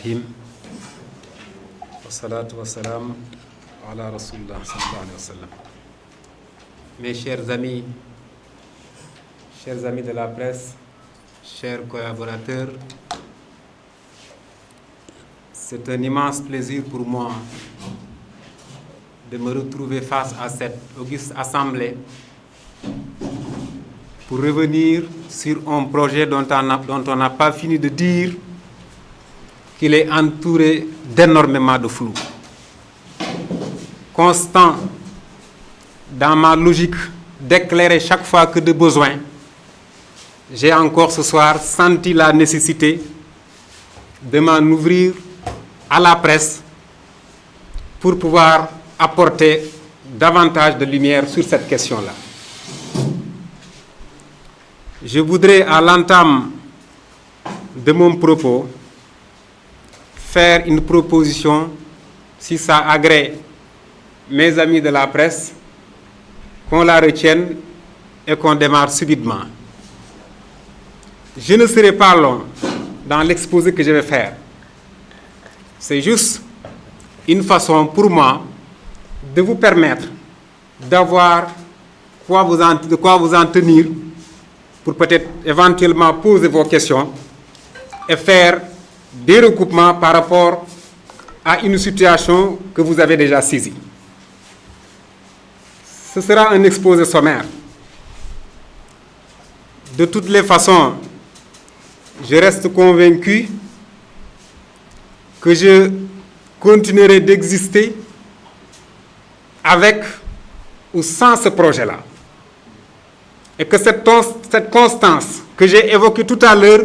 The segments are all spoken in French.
Bismillahirrahmanirrahim. Wassalatu wassalam ala Rasulullah sallallahu alayhi wa sallam. Mes chers amis de la presse, chers collaborateurs, c'est un immense plaisir pour moi de me retrouver face à cette auguste assemblée pour revenir sur un projet dont on n'a pas fini de dire qu'il est entouré d'énormément de flou. Constant dans ma logique d'éclairer chaque fois que de besoin, j'ai encore ce soir senti la nécessité de m'en ouvrir à la presse pour pouvoir apporter davantage de lumière sur cette question-là. Je voudrais, à l'entame de mon propos, faire une proposition, si ça agrée mes amis de la presse, qu'on la retienne et qu'on démarre subitement. Je ne serai pas long dans l'exposé que je vais faire. C'est juste une façon pour moi de vous permettre d'avoir de quoi vous en tenir pour peut-être éventuellement poser vos questions et faire des recoupements par rapport à une situation que vous avez déjà saisie. Ce sera un exposé sommaire. De toutes les façons, je reste convaincu que je continuerai d'exister avec ou sans ce projet-là. Et que cette constance que j'ai évoquée tout à l'heure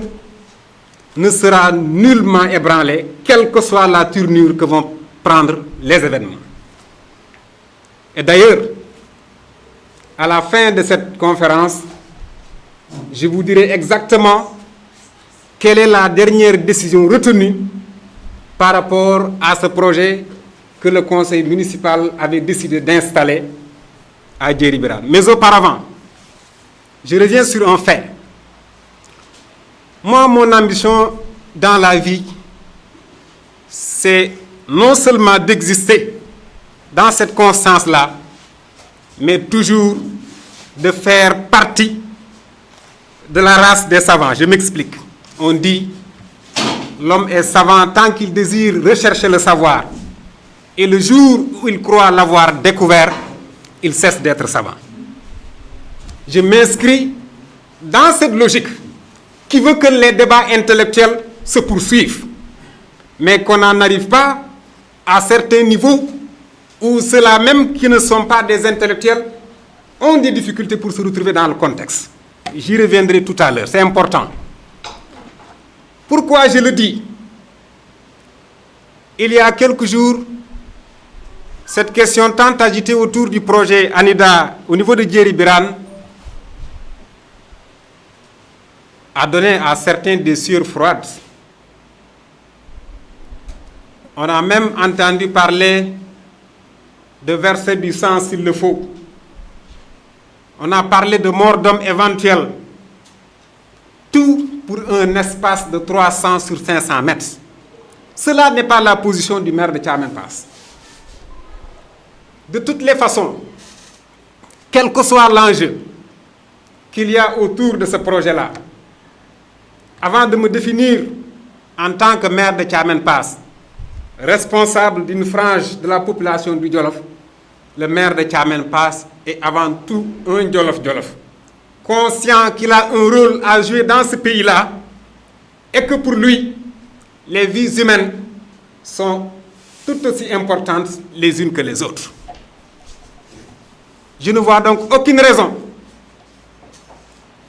ne sera nullement ébranlée, quelle que soit la tournure que vont prendre les événements. Et d'ailleurs, à la fin de cette conférence, je vous dirai exactement quelle est la dernière décision retenue par rapport à ce projet que le conseil municipal avait décidé d'installer à Djeribirane. Mais auparavant, je reviens sur un fait. Moi, mon ambition dans la vie, c'est non seulement d'exister dans cette constance-là, mais toujours de faire partie de la race des savants. Je m'explique. On dit, l'homme est savant tant qu'il désire rechercher le savoir. Et le jour où il croit l'avoir découvert, il cesse d'être savant. Je m'inscris dans cette logique qui veut que les débats intellectuels se poursuivent, mais qu'on n'en arrive pas à certains niveaux où ceux-là même qui ne sont pas des intellectuels ont des difficultés pour se retrouver dans le contexte. J'y reviendrai tout à l'heure, c'est important. Pourquoi je le dis? Il y a quelques jours, cette question tant agitée autour du projet ANIDA au niveau de Djeribirane a donné à certains des sueurs froides. On a même entendu parler de verser du sang s'il le faut. On a parlé de mort d'homme éventuelle. Tout pour un espace de 300 sur 500 mètres. Cela n'est pas la position du maire de Thiamène Pass. De toutes les façons, quel que soit l'enjeu qu'il y a autour de ce projet-là, avant de me définir en tant que maire de Thiamène Pass, responsable d'une frange de la population du Djolof, le maire de Thiamène Pass est avant tout un Djolof, conscient qu'il a un rôle à jouer dans ce pays-là et que pour lui, les vies humaines sont tout aussi importantes les unes que les autres. Je ne vois donc aucune raison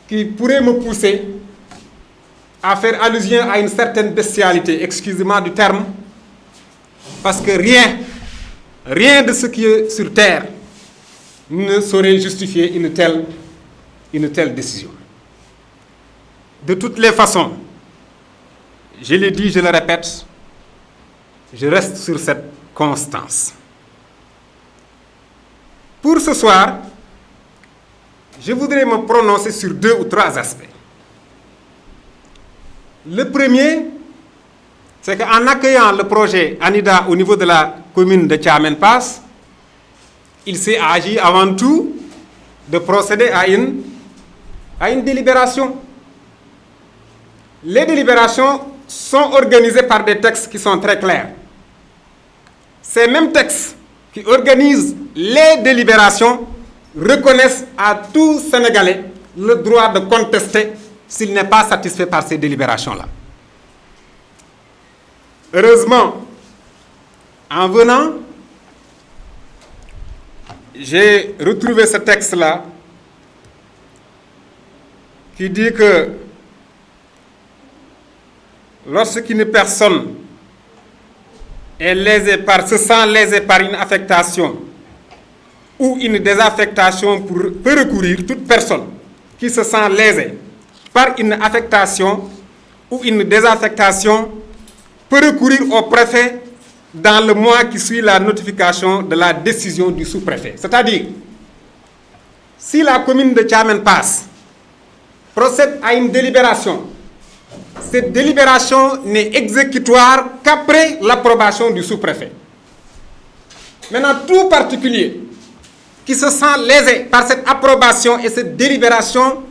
qui pourrait me pousser à faire allusion à une certaine bestialité, excusez-moi du terme, parce que rien de ce qui est sur terre ne saurait justifier une telle décision. De toutes les façons, je l'ai dit, je le répète, je reste sur cette constance. Pour ce soir, je voudrais me prononcer sur 2 ou 3 aspects. Le premier, c'est qu'en accueillant le projet ANIDA au niveau de la commune de Thiamène Pass, il s'est agi avant tout de procéder à une délibération. Les délibérations sont organisées par des textes qui sont très clairs. Ces mêmes textes qui organisent les délibérations reconnaissent à tout Sénégalais le droit de contester s'il n'est pas satisfait par ces délibérations-là. Heureusement, en venant, j'ai retrouvé ce texte-là qui dit que lorsqu'une personne est lésée se sent lésée par une affectation ou une désaffectation peut recourir, toute personne qui se sent lésée par une affectation ou une désaffectation peut recourir au préfet dans le mois qui suit la notification de la décision du sous-préfet. C'est-à-dire, si la commune de Thiamène Pass procède à une délibération, cette délibération n'est exécutoire qu'après l'approbation du sous-préfet. Maintenant, tout particulier qui se sent lésé par cette approbation et cette délibération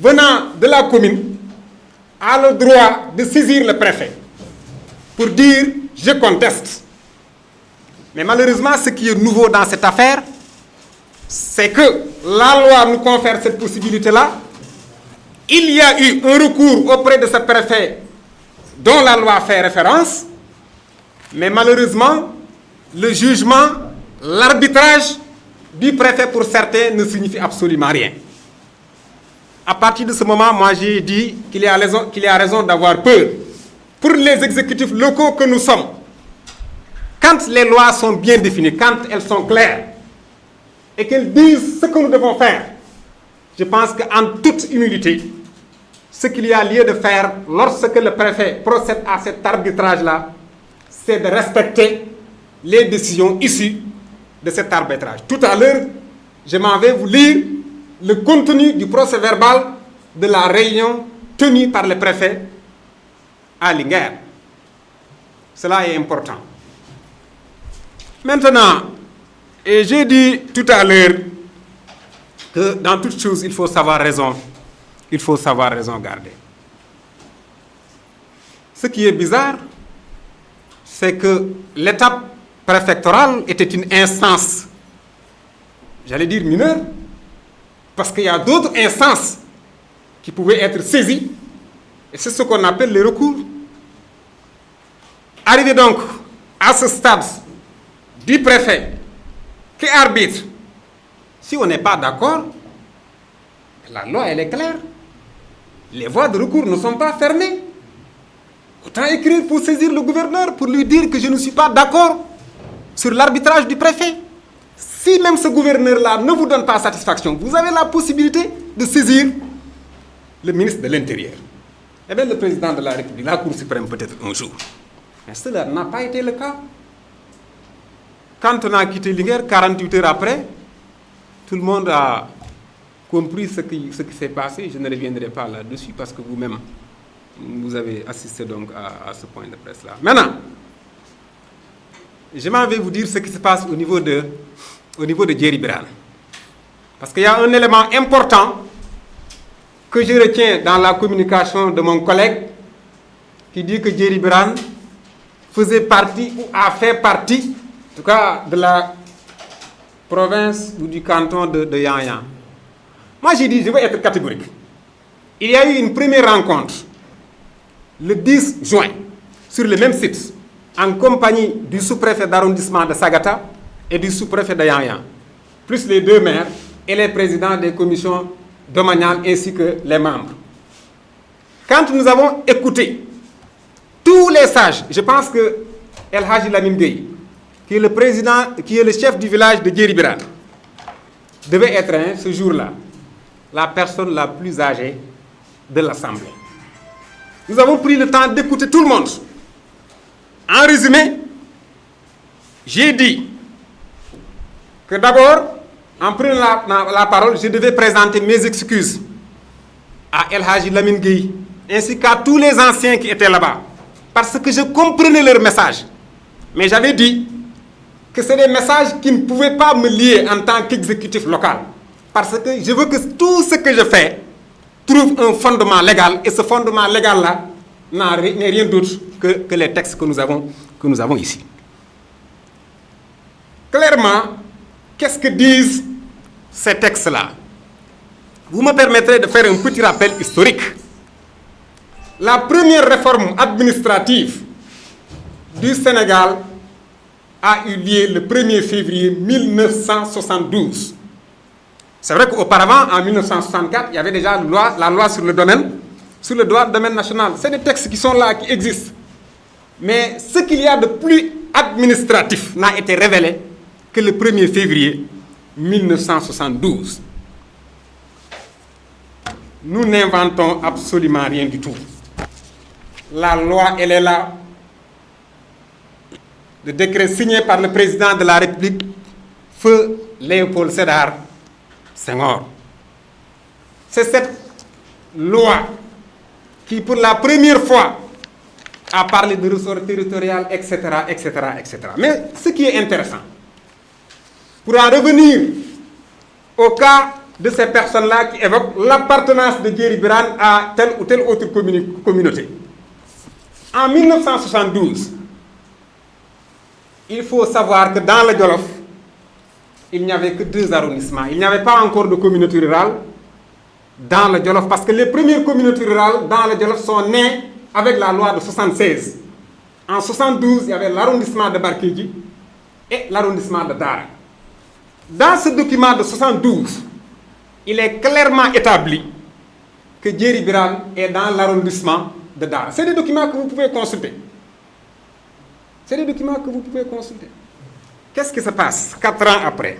venant de la commune a le droit de saisir le préfet pour dire « je conteste ». Mais malheureusement, ce qui est nouveau dans cette affaire, c'est que la loi nous confère cette possibilité-là. Il y a eu un recours auprès de ce préfet dont la loi fait référence, mais malheureusement, le jugement, l'arbitrage du préfet pour certains ne signifie absolument rien. À partir de ce moment, moi j'ai dit qu'il y a raison d'avoir peur. Pour les exécutifs locaux que nous sommes, quand les lois sont bien définies, quand elles sont claires, et qu'elles disent ce que nous devons faire, je pense qu'en toute humilité, ce qu'il y a lieu de faire lorsque le préfet procède à cet arbitrage-là, c'est de respecter les décisions issues de cet arbitrage. Tout à l'heure, je m'en vais vous lire le contenu du procès-verbal de la réunion tenue par le préfet à Linguère. Cela est important. Maintenant, et j'ai dit tout à l'heure que dans toute chose, il faut savoir raison. Il faut savoir raison garder. Ce qui est bizarre, c'est que l'étape préfectorale était une instance, j'allais dire mineure, parce qu'il y a d'autres instances qui pouvaient être saisies, et c'est ce qu'on appelle les recours. Arrivé donc à ce stade du préfet qui arbitre, si on n'est pas d'accord, la loi elle est claire. Les voies de recours ne sont pas fermées. Autant écrire pour saisir le gouverneur, pour lui dire que je ne suis pas d'accord sur l'arbitrage du préfet. Si même ce gouverneur-là ne vous donne pas satisfaction, vous avez la possibilité de saisir le ministre de l'Intérieur. Eh bien, le président de la République, la Cour suprême peut-être un jour. Mais cela n'a pas été le cas. Quand on a quitté Linguère, 48 heures après, tout le monde a compris ce qui s'est passé. Je ne reviendrai pas là-dessus parce que vous-même, vous avez assisté donc à ce point de presse-là. Maintenant, je m'en vais vous dire ce qui se passe au niveau de Djeri Birane. Parce qu'il y a un élément important que je retiens dans la communication de mon collègue qui dit que Djeri Birane faisait partie ou a fait partie, en tout cas, de la province ou du canton de Yan. Moi, j'ai dit, je vais être catégorique. Il y a eu une première rencontre le 10 juin sur le même site en compagnie du sous-préfet d'arrondissement de Sagata et du sous-préfet de Yan, plus les deux maires et les présidents des commissions domaniales ainsi que les membres. Quand nous avons écouté tous les sages, je pense que El Hadji Lamine Gueye, qui est le président, qui est le chef du village de Djeri Birane, devait être ce jour-là la personne la plus âgée de l'Assemblée. Nous avons pris le temps d'écouter tout le monde. En résumé, j'ai dit que d'abord, en prenant la parole, je devais présenter mes excuses à El Hadji Lamine Gueye, ainsi qu'à tous les anciens qui étaient là-bas, parce que je comprenais leur message. Mais j'avais dit que c'est des messages qui ne pouvaient pas me lier en tant qu'exécutif local. Parce que je veux que tout ce que je fais trouve un fondement légal. Et ce fondement légal-là n'est rien d'autre que les textes que nous avons ici. Clairement, qu'est-ce que disent ces textes-là? Vous me permettrez de faire un petit rappel historique. La première réforme administrative du Sénégal a eu lieu le 1er février 1972. C'est vrai qu'auparavant, en 1964, il y avait déjà la loi sur le domaine national. C'est des textes qui sont là, qui existent. Mais ce qu'il y a de plus administratif n'a été révélé que le 1er février 1972. Nous n'inventons absolument rien du tout. La loi, elle est là. Le décret signé par le président de la République, feu Léopold Sédar Senghor. C'est cette loi qui, pour la première fois, a parlé de ressort territorial, etc., etc., etc. Mais ce qui est intéressant, pour en revenir au cas de ces personnes-là qui évoquent l'appartenance de Djery Birane à telle ou telle autre communauté. En 1972, il faut savoir que dans le Jolof, il n'y avait que 2 arrondissements. Il n'y avait pas encore de communauté rurale dans le Jolof, parce que les premières communautés rurales dans le Jolof sont nées avec la loi de 1976. En 1972, il y avait l'arrondissement de Barkédji et l'arrondissement de Dara. Dans ce document de 1972, il est clairement établi que Djery Birane est dans l'arrondissement de Dara. C'est des documents que vous pouvez consulter. C'est des documents que vous pouvez consulter. Qu'est-ce qui se passe 4 ans après?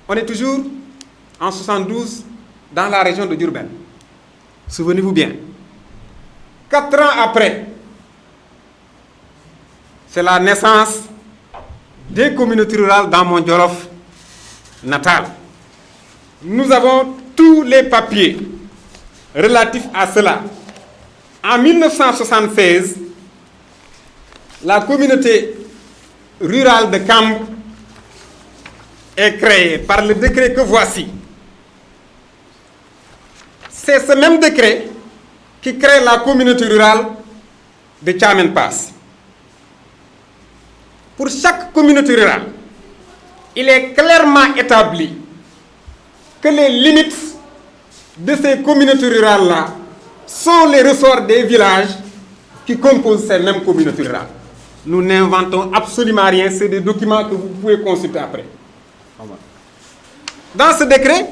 On est toujours en 1972 dans la région de Diourbel. Souvenez-vous bien. 4 ans après, c'est la naissance des communautés rurales dans mon Jolof natal. Nous avons tous les papiers relatifs à cela. En 1976, la communauté rurale de Kamb est créée par le décret que voici. C'est ce même décret qui crée la communauté rurale de Thiamène Pass. Pour chaque communauté rurale, il est clairement établi que les limites de ces communautés rurales-là sont les ressorts des villages qui composent ces mêmes communautés rurales. Nous n'inventons absolument rien, c'est des documents que vous pouvez consulter après. Dans ce décret,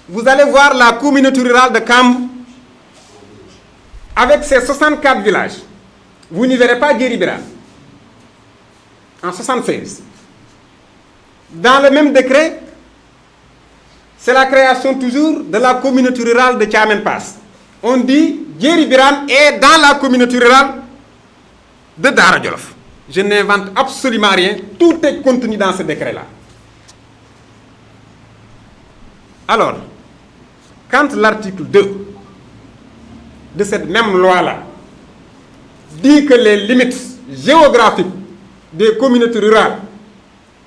vous allez voir la communauté rurale de Kamb avec ses 64 villages. Vous n'y verrez pas Djery Birane en 1976. Dans le même décret, c'est la création toujours de la communauté rurale de Thiamène Pass. On dit Djery Birane est dans la communauté rurale de Dara Jolof. Je n'invente absolument rien, tout est contenu dans ce décret-là. Alors, quand l'article 2 de cette même loi-là dit que les limites géographiques des communautés rurales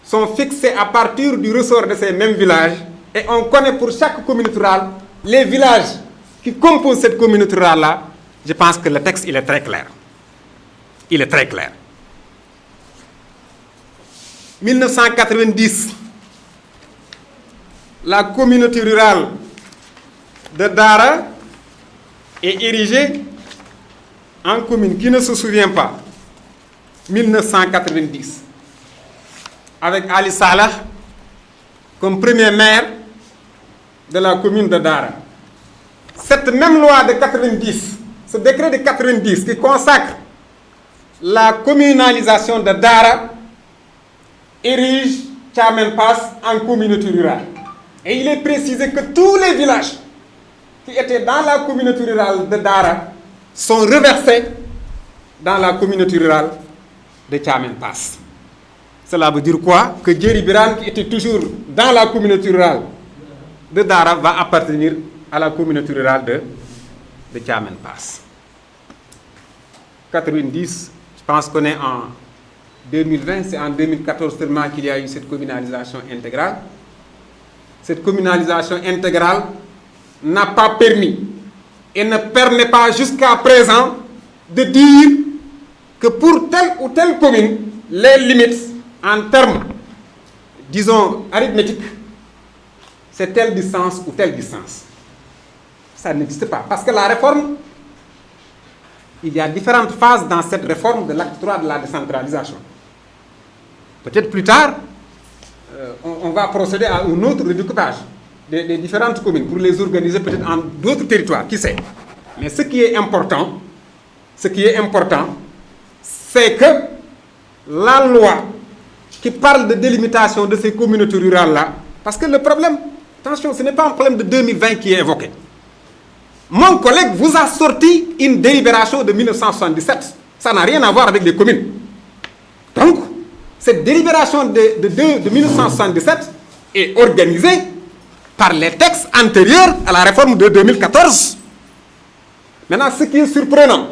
sont fixées à partir du ressort de ces mêmes villages, et on connaît pour chaque communauté rurale les villages qui composent cette communauté rurale-là, je pense que le texte il est très clair. Il est très clair. 1990, la communauté rurale de Dara est érigée en commune. Qui ne se souvient pas? 1990. Avec Ali Salah comme premier maire de la commune de Dara. Cette même loi de 90, ce décret de 90 qui consacre la communalisation de Dara, érige Thiamène Pass en communauté rurale. Et il est précisé que tous les villages qui étaient dans la communauté rurale de Dara sont reversés dans la communauté rurale de Thiamène Pass. Cela veut dire quoi? Que Djery Birane, qui était toujours dans la communauté rurale de Dara, va appartenir à la communauté rurale de Thiamène Pass. 90, je pense qu'on est en 2020, c'est en 2014 seulement qu'il y a eu cette communalisation intégrale. Cette communalisation intégrale n'a pas permis et ne permet pas jusqu'à présent de dire que pour telle ou telle commune, les limites en termes, disons, arithmétiques, c'est telle distance ou telle distance. Ça n'existe pas. Parce que la réforme, il y a différentes phases dans cette réforme de l'acte 3 de la décentralisation. Peut-être plus tard, on va procéder à un autre redécoupage des différentes communes pour les organiser peut-être en d'autres territoires, qui sait. Mais ce qui est important, c'est que la loi qui parle de délimitation de ces communautés rurales-là, parce que le problème, attention, ce n'est pas un problème de 2020 qui est évoqué. Mon collègue vous a sorti une délibération de 1977. Ça n'a rien à voir avec les communes. Donc, cette délibération de 1977 est organisée par les textes antérieurs à la réforme de 2014. Maintenant, ce qui est surprenant,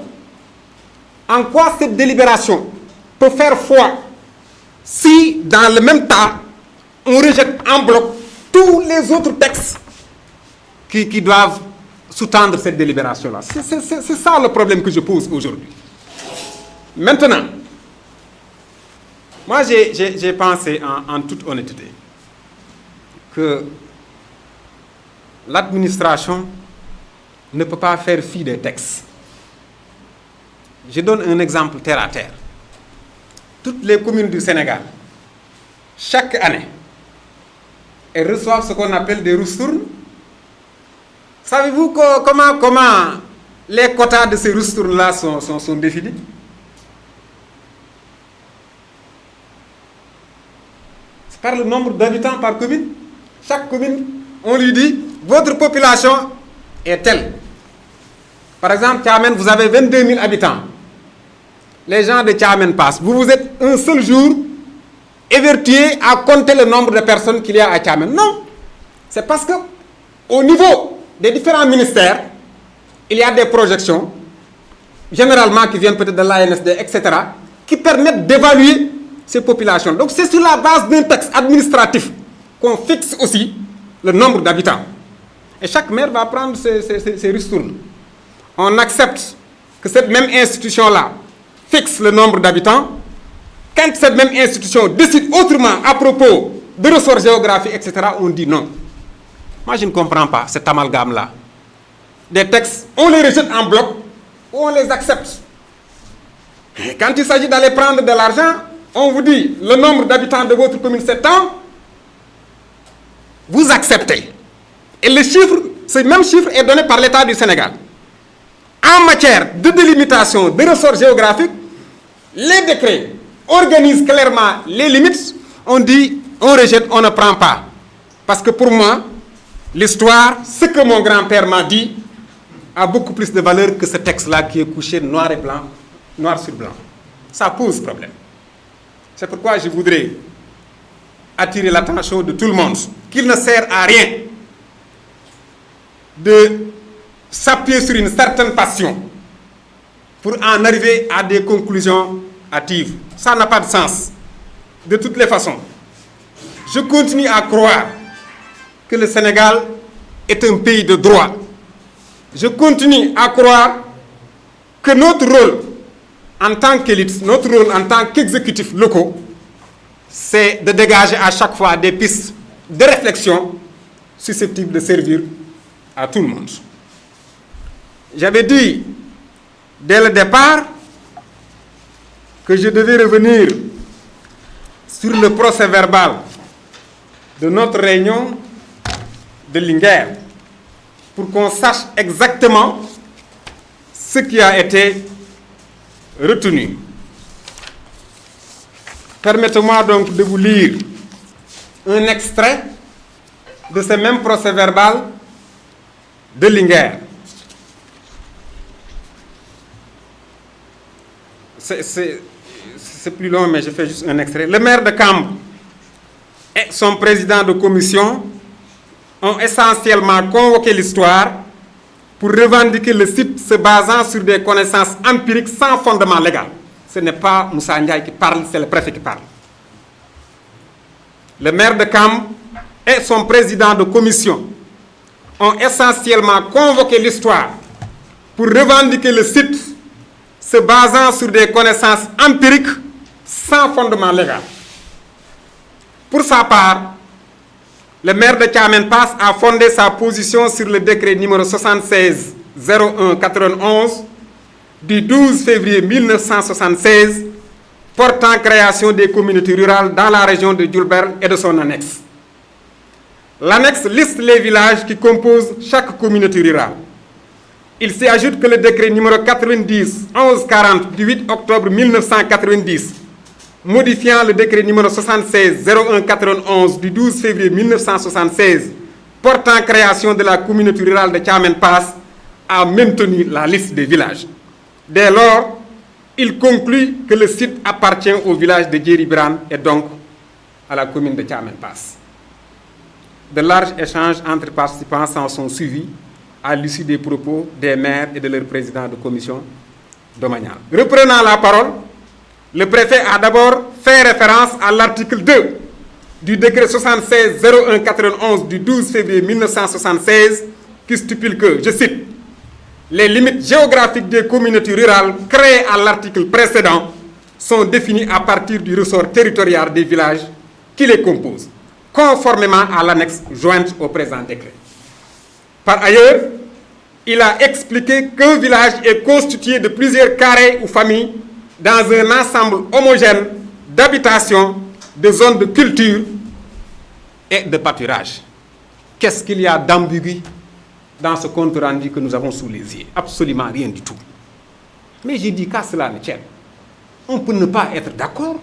en quoi cette délibération peut faire foi si, dans le même temps, on rejette en bloc tous les autres textes qui doivent sous-tendre cette délibération-là. C'est ça le problème que je pose aujourd'hui. Maintenant, moi j'ai pensé en toute honnêteté que l'administration ne peut pas faire fi des textes. Je donne un exemple terre à terre. Toutes les communes du Sénégal, chaque année, elles reçoivent ce qu'on appelle des ristournes. Savez-vous comment les quotas de ces ristournes-là sont définis? C'est par le nombre d'habitants par commune. Chaque commune, on lui dit, votre population est telle. Par exemple, Thiamène, vous avez 22 000 habitants. Les gens de Thiamène passent. Vous êtes un seul jour évertué à compter le nombre de personnes qu'il y a à Thiamène. Non. C'est parce que au niveau des différents ministères, il y a des projections, généralement qui viennent peut-être de l'ANSD, etc., qui permettent d'évaluer ces populations. Donc c'est sur la base d'un texte administratif qu'on fixe aussi le nombre d'habitants. Et chaque maire va prendre ses ristournes. On accepte que cette même institution-là fixe le nombre d'habitants. Quand cette même institution décide autrement à propos de ressorts géographiques, etc., on dit non. Moi, je ne comprends pas cet amalgame-là. Des textes, on les rejette en bloc ou on les accepte. Et quand il s'agit d'aller prendre de l'argent, on vous dit le nombre d'habitants de votre commune, c'est tant. Vous acceptez. Et le chiffre, ce même chiffre est donné par l'État du Sénégal. En matière de délimitation de ressorts géographiques, les décrets organisent clairement les limites. On dit, on rejette, on ne prend pas. Parce que pour moi, l'histoire, ce que mon grand-père m'a dit, a beaucoup plus de valeur que ce texte-là qui est couché noir et blanc, noir sur blanc. Ça pose problème. C'est pourquoi je voudrais attirer l'attention de tout le monde qu'il ne sert à rien de s'appuyer sur une certaine passion pour en arriver à des conclusions hâtives. Ça n'a pas de sens. De toutes les façons, je continue à croire que le Sénégal est un pays de droit. Je continue à croire que notre rôle en tant qu'élite, notre rôle en tant qu'exécutifs locaux, c'est de dégager à chaque fois des pistes de réflexion susceptibles de servir à tout le monde. J'avais dit dès le départ que je devais revenir sur le procès-verbal de notre réunion de Linguère pour qu'on sache exactement ce qui a été retenu. Permettez-moi donc de vous lire un extrait de ce même procès-verbal de Linguère. C'est plus long, mais je fais juste un extrait. Le maire de Cambre et son président de commission ont essentiellement convoqué l'histoire pour revendiquer le site se basant sur des connaissances empiriques sans fondement légal. Ce n'est pas Moussa Ndiaye qui parle, c'est le préfet qui parle. Le maire de Kam et son président de commission ont essentiellement convoqué l'histoire pour revendiquer le site se basant sur des connaissances empiriques sans fondement légal. Pour sa part, le maire de Thiamène Pass a fondé sa position sur le décret numéro 76-01-91 du 12 février 1976 portant création des communautés rurales dans la région de Diourbel et de son annexe. L'annexe liste les villages qui composent chaque communauté rurale. Il s'y ajoute que le décret numéro 90-1140 du 8 octobre 1990, modifiant le décret numéro 76-01-91 du 12 février 1976, portant création de la communauté rurale de Thiamène Pass, a maintenu la liste des villages. Dès lors, il conclut que le site appartient au village de Djeri-Birane et donc à la commune de Thiamène Pass. De larges échanges entre participants s'en sont suivis à l'issue des propos des maires et de leur président de commission domaniale. Reprenant la parole, le préfet a d'abord fait référence à l'article 2 du décret 76-01-91 du 12 février 1976 qui stipule que, je cite, les limites géographiques des communautés rurales créées à l'article précédent sont définies à partir du ressort territorial des villages qui les composent, conformément à l'annexe jointe au présent décret. Par ailleurs, il a expliqué qu'un village est constitué de plusieurs carrés ou familles dans un ensemble homogène d'habitations, de zones de culture et de pâturage. Qu'est-ce qu'il y a d'ambigu dans ce compte rendu que nous avons sous les yeux? Absolument rien du tout. Mais j'ai dit qu'à cela ne tienne, on peut ne pas être d'accord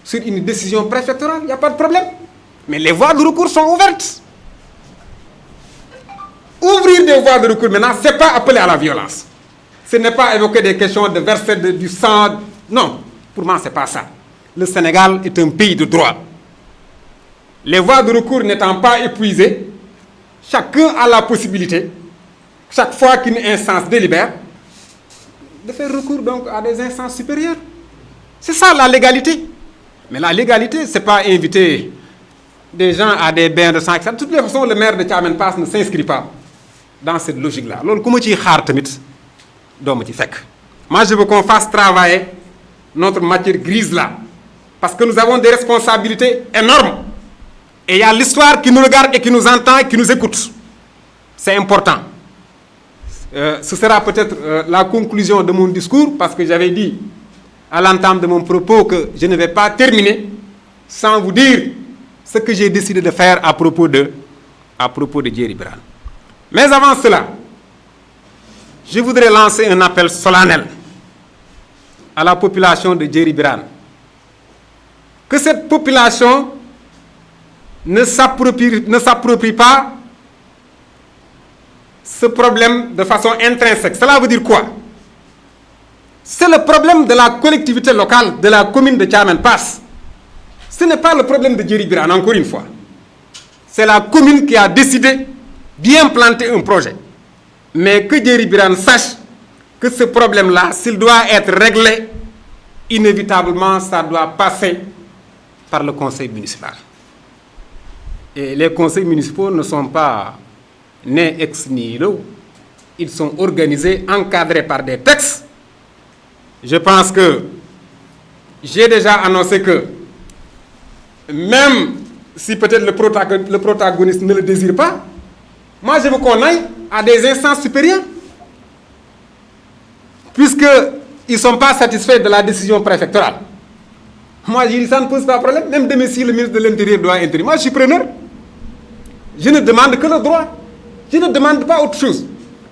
sur une décision préfectorale, il n'y a pas de problème. Mais les voies de recours sont ouvertes. Ouvrir des voies de recours maintenant, ce n'est pas appeler à la violence. Ce n'est pas évoquer des questions de verser du sang. Non, pour moi, ce n'est pas ça. Le Sénégal est un pays de droit. Les voies de recours n'étant pas épuisées, chacun a la possibilité, chaque fois qu'une instance délibère, de faire recours donc à des instances supérieures. C'est ça la légalité. Mais la légalité, ce n'est pas inviter des gens à des bains de sang. De toute façon, le maire de Thiamène Pass ne s'inscrit pas dans cette logique-là. Moi, je veux qu'on fasse travailler notre matière grise là. Parce que nous avons des responsabilités énormes. Et il y a l'histoire qui nous regarde et qui nous entend et qui nous écoute. C'est important. Ce sera peut-être la conclusion de mon discours, parce que j'avais dit à l'entame de mon propos que je ne vais pas terminer sans vous dire ce que j'ai décidé de faire à propos de Djeri-Birane. Mais avant cela, je voudrais lancer un appel solennel à la population de Djeri-Birane. Que cette population ne s'approprie pas ce problème de façon intrinsèque. Cela veut dire quoi? C'est le problème de la collectivité locale, de la commune de Thiamène Pass. Ce n'est pas le problème de Djeri-Birane, encore une fois. C'est la commune qui a décidé d'implanter un projet. Mais que Djeri-Birane sache que ce problème-là, s'il doit être réglé, inévitablement, ça doit passer par le conseil municipal. Et les conseils municipaux ne sont pas nés ex nihilo. Ils sont organisés, encadrés par des textes. Je pense que j'ai déjà annoncé que même si peut-être le protagoniste ne le désire pas, moi je veux qu'on aille à des instances supérieures. Puisqu'ils ne sont pas satisfaits de la décision préfectorale. Moi je dis ça ne pose pas de problème, même demain si le ministre de l'Intérieur doit intervenir. Moi je suis preneur. Je ne demande que le droit. Je ne demande pas autre chose.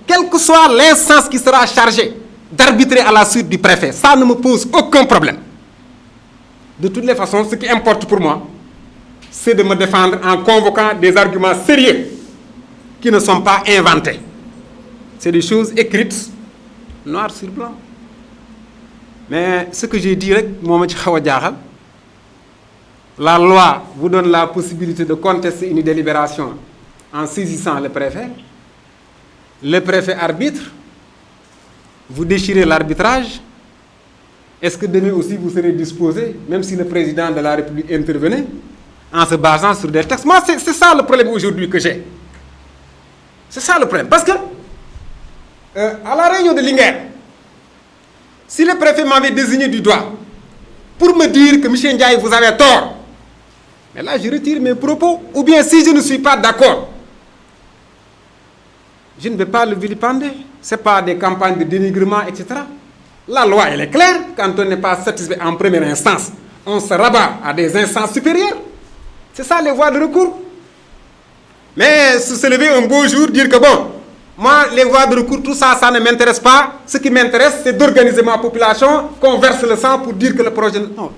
Quelle que soit l'instance qui sera chargée d'arbitrer à la suite du préfet, ça ne me pose aucun problème. De toutes les façons, ce qui importe pour moi, c'est de me défendre en convoquant des arguments sérieux qui ne sont pas inventés. C'est des choses écrites, noir sur blanc. Mais ce que j'ai dit, la loi vous donne la possibilité de contester une délibération en saisissant le préfet. le préfet arbitre, vous déchirez l'arbitrage. Est-ce que demain aussi vous serez disposé, même si le président de la République intervenait, en se basant sur des textes? Moi, c'est ça le problème aujourd'hui que j'ai. C'est ça le problème. Parce que, à la réunion de Linguère, si le préfet m'avait désigné du doigt pour me dire que M. Ndiaye, vous avez tort, mais là, je retire mes propos. Ou bien, si je ne suis pas d'accord, je ne vais pas le vilipender. Ce n'est pas des campagnes de dénigrement, etc. La loi, elle est claire. Quand on n'est pas satisfait en première instance, on se rabat à des instances supérieures. C'est ça les voies de recours. Mais se lever un beau jour, dire que bon, moi, les voies de recours, tout ça, ça ne m'intéresse pas. Ce qui m'intéresse, c'est d'organiser ma population, qu'on verse le sang pour dire que le projet... Non,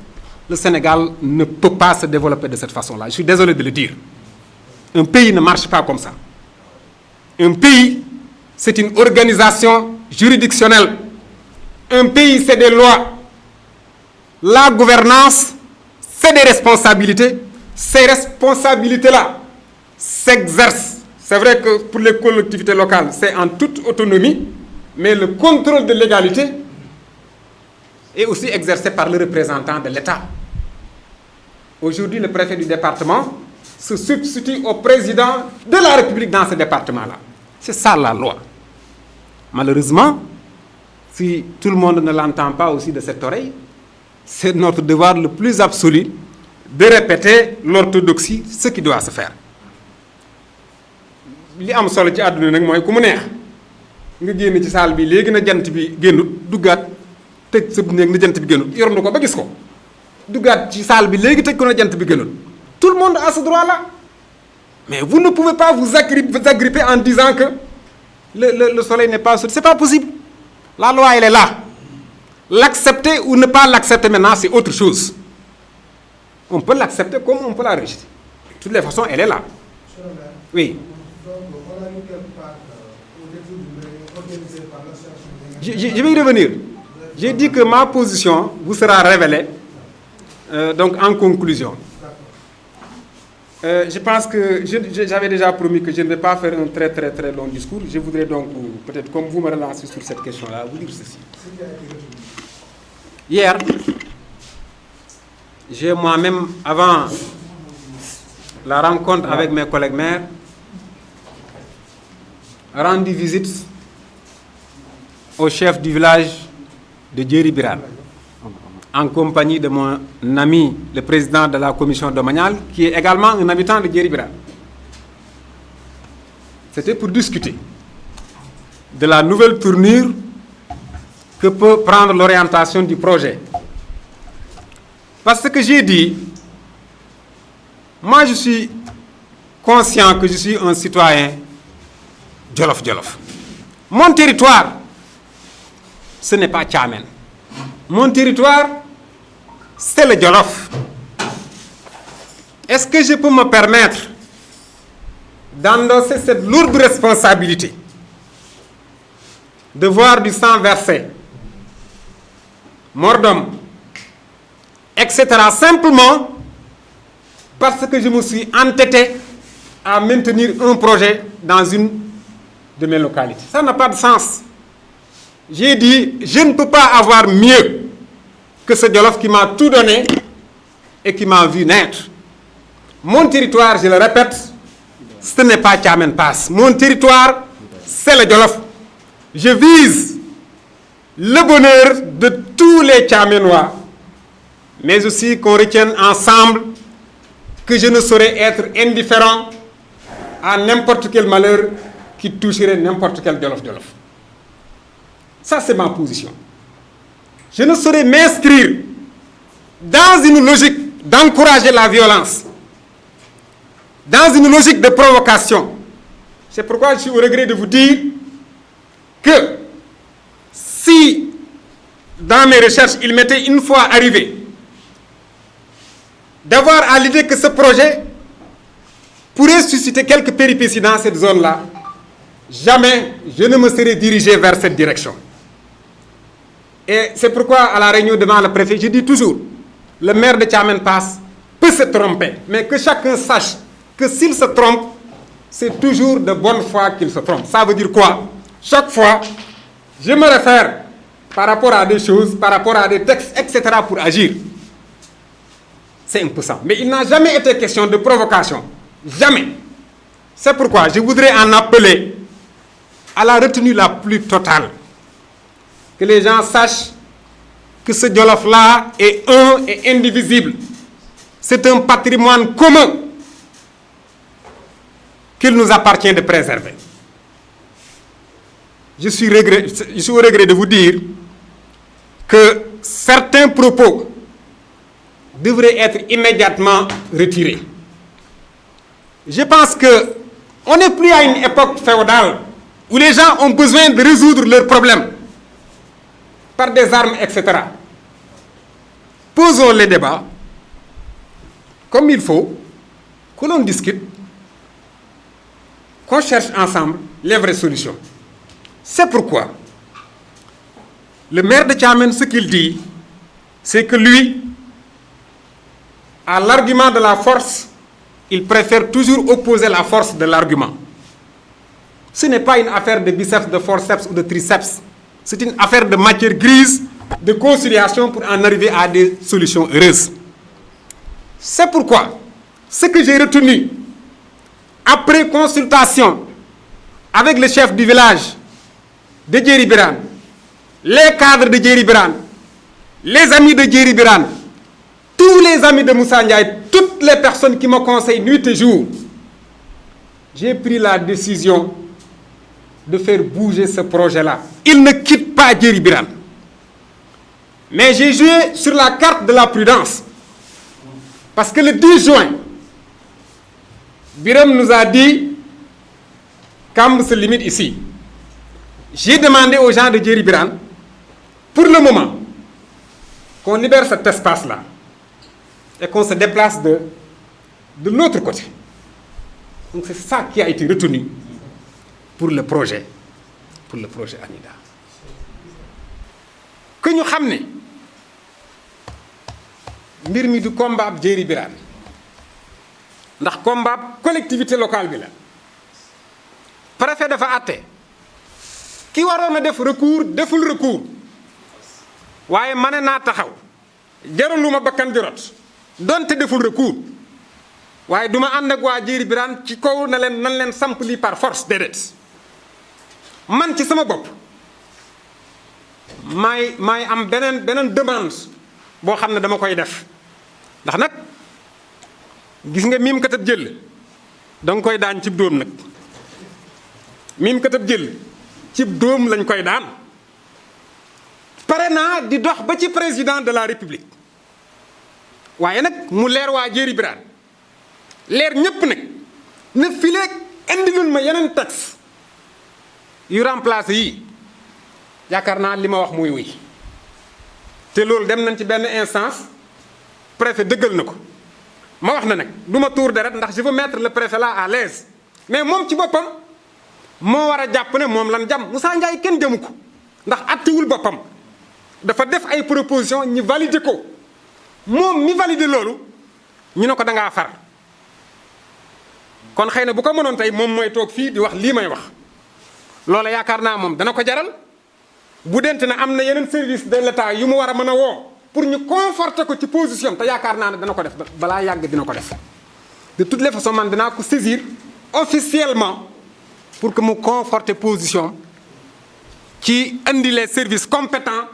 le Sénégal ne peut pas se développer de cette façon-là. Je suis désolé de le dire. Un pays ne marche pas comme ça. Un pays, c'est une organisation juridictionnelle. Un pays, c'est des lois. La gouvernance, c'est des responsabilités. Ces responsabilités-là s'exercent. C'est vrai que pour les collectivités locales, c'est en toute autonomie, mais le contrôle de l'égalité est aussi exercé par le représentant de l'État. Aujourd'hui, le préfet du département se substitue au président de la République dans ce département-là. C'est ça la loi. Malheureusement, si tout le monde ne l'entend pas aussi de cette oreille, c'est notre devoir le plus absolu de répéter l'orthodoxie, ce qui doit se faire. Li am solo ci àdduna nag mooy ku mu neex nga génn ci salle bi léegi na jant bi génnut duggaat tëj sa néeg na jant bi génnut yor na ko ba gis ko duggaat ci salle bi léegi tëj ko na jant bi génnut. Tout le monde a ce droit-là. Mais vous ne pouvez pas vous agripper en disant que le soleil n'est pas sorti. Ce n'est pas possible. La loi, elle est là. L'accepter ou ne pas l'accepter maintenant, c'est autre chose. On peut l'accepter comme on peut la rejeter. De toutes les façons, elle est là. Oui. Je vais y revenir. J'ai dit que ma position vous sera révélée donc en conclusion. Je pense que j'avais déjà promis que je ne vais pas faire un très très très long discours. Je voudrais donc, peut-être comme vous me relancez sur cette question-là, vous dire ceci. Hier, j'ai moi-même, avant la rencontre avec mes collègues maires, rendu visite au chef du village de Djeri-Birane, en compagnie de mon ami, le président de la commission domaniale, qui est également un habitant de Djeri-Birane. C'était pour discuter de la nouvelle tournure que peut prendre l'orientation du projet. Parce que j'ai dit, moi je suis conscient que je suis un citoyen Jolof Jolof. Mon territoire, ce n'est pas Tchamen. Mon territoire, c'est le Jolof. Est-ce que je peux me permettre d'endosser cette lourde responsabilité de voir du sang versé, mort d'homme, etc., simplement parce que je me suis entêté à maintenir un projet dans une de mes localités? Ça n'a pas de sens. J'ai dit, je ne peux pas avoir mieux que ce Jolof qui m'a tout donné et qui m'a vu naître. Mon territoire, je le répète, ce n'est pas Tchamen Pass. Mon territoire, c'est le Jolof. Je vise le bonheur de tous les Tchamenois, mais aussi qu'on retienne ensemble que je ne saurais être indifférent à n'importe quel malheur qui toucherait n'importe quel Jolof Jolof. Ça, c'est ma position. Je ne saurais m'inscrire dans une logique d'encourager la violence, dans une logique de provocation. C'est pourquoi je suis au regret de vous dire que si, dans mes recherches, il m'était une fois arrivé d'avoir à l'idée que ce projet pourrait susciter quelques péripéties dans cette zone-là, jamais je ne me serais dirigé vers cette direction. Et c'est pourquoi, à la réunion devant le préfet, je dis toujours, le maire de Tchamen Pass peut se tromper, mais que chacun sache que s'il se trompe, c'est toujours de bonne foi qu'il se trompe. Ça veut dire quoi? Chaque fois, je me réfère par rapport à des choses, par rapport à des textes, etc. pour agir. C'est impossible. Mais il n'a jamais été question de provocation. Jamais. C'est pourquoi je voudrais en appeler à la retenue la plus totale. Que les gens sachent que ce Jolof-là est un et indivisible. C'est un patrimoine commun qu'il nous appartient de préserver. Je suis au regret de vous dire que certains propos devraient être immédiatement retirés. Je pense qu'on n'est plus à une époque féodale où les gens ont besoin de résoudre leurs problèmes par des armes, etc. Posons les débats comme il faut, que l'on discute, qu'on cherche ensemble les vraies solutions. C'est pourquoi le maire de Thiamène, ce qu'il dit, c'est que lui, à l'argument de la force, il préfère toujours opposer la force de l'argument. Ce n'est pas une affaire de biceps, de forceps ou de triceps. C'est une affaire de matière grise, de conciliation pour en arriver à des solutions heureuses. C'est pourquoi ce que j'ai retenu, après consultation avec le chef du village de Djeri Birane, les cadres de Djeri Birane, les amis de Djeri Birane, tous les amis de Moussa Ndiaye, toutes les personnes qui me conseillent nuit et jour, j'ai pris la décision de faire bouger ce projet-là. Il ne quitte pas Djeri Birane. Mais j'ai joué sur la carte de la prudence. Parce que le 10 juin, Birame nous a dit Kamb se limite ici. J'ai demandé aux gens de Djeri Birane, pour le moment, qu'on libère cet espace-là et qu'on se déplace de l'autre côté. Donc c'est ça qui a été retenu pour le projet ANIDA. Que nous sachions mbir mi du combat Djeri Birane ndax combat collectivité locale bi la préfet dafa àtte ki waroon a def recours deful recours waaye mane naa taxaw jaraluma bakkan di rot donte deful recours waaye duma ànd ak waa Djeri Birane ci kaw na leen nan leen samp lii par force déedéet man ci sama bopp maay am beneen demande boo xam ne dama koy def ndax nag gis nga miim katab jël danga koy daan cib dóom nag miim katab jël cib dóom lañ koy daan pare naa di dox ba ci président de la république waaye nag mu leer waa Djeri Birane leer ñépp nag ne fileeg indilul ma yeneen texte yu remplacé yi yaakaar naa li ma wax muy wuy te loolu dem nañ ci benn instance préfet dëggal na ko ma wax na nag du ma tuur deret ndax je veux mettre le préfet là à l'aise mais moom ci boppam moo war a jàpp ne moom lan jam Moussa Ndiaye kenn jamu ko ndax attiwul boppam dafa def ay proposition ñi valider ko moom mi valider loolu ñu ne ko da ngaa far kon xëy na bu ko mënoon tey moom mooy toog fii di wax lii may wax loolu yaakaar naa moom dana ko jaral bu dente ne am na yeneen service de l'État yu mu war a mën a woo pour ñu conforter ko ci position te yaakaar naa ne dana ko def balaa yàgg dina ko def de toutes les façons man danaa ko saisir officiellement pour que mu conforter position ci indi les services compétents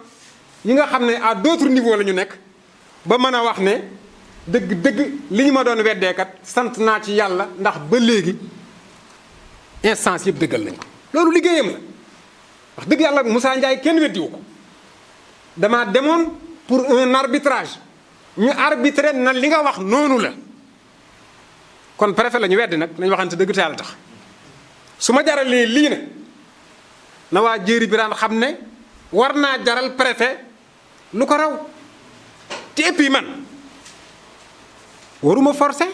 yi nga xam ne à d'autres niveaux la ñu nekk ba mën a wax ne dëgg li ñu ma doon weddeekat sant naa ci yàlla ndax ba léegi instance yëpp dëggal nañ ko loolu liggéeyam la wax dëgg yàlla Moussa Ndiaye kenn weddiwu ko dama demoon pour un arbitrage ñu arbitré na li nga wax noonu la kon préfet la ñu weddi nag nañu waxante dëgg te yàlla tax su ma jaralee lii nag na waa Djeri Birane xam ne war naa jaral préfet lu ko raw te et puis man waruma forcer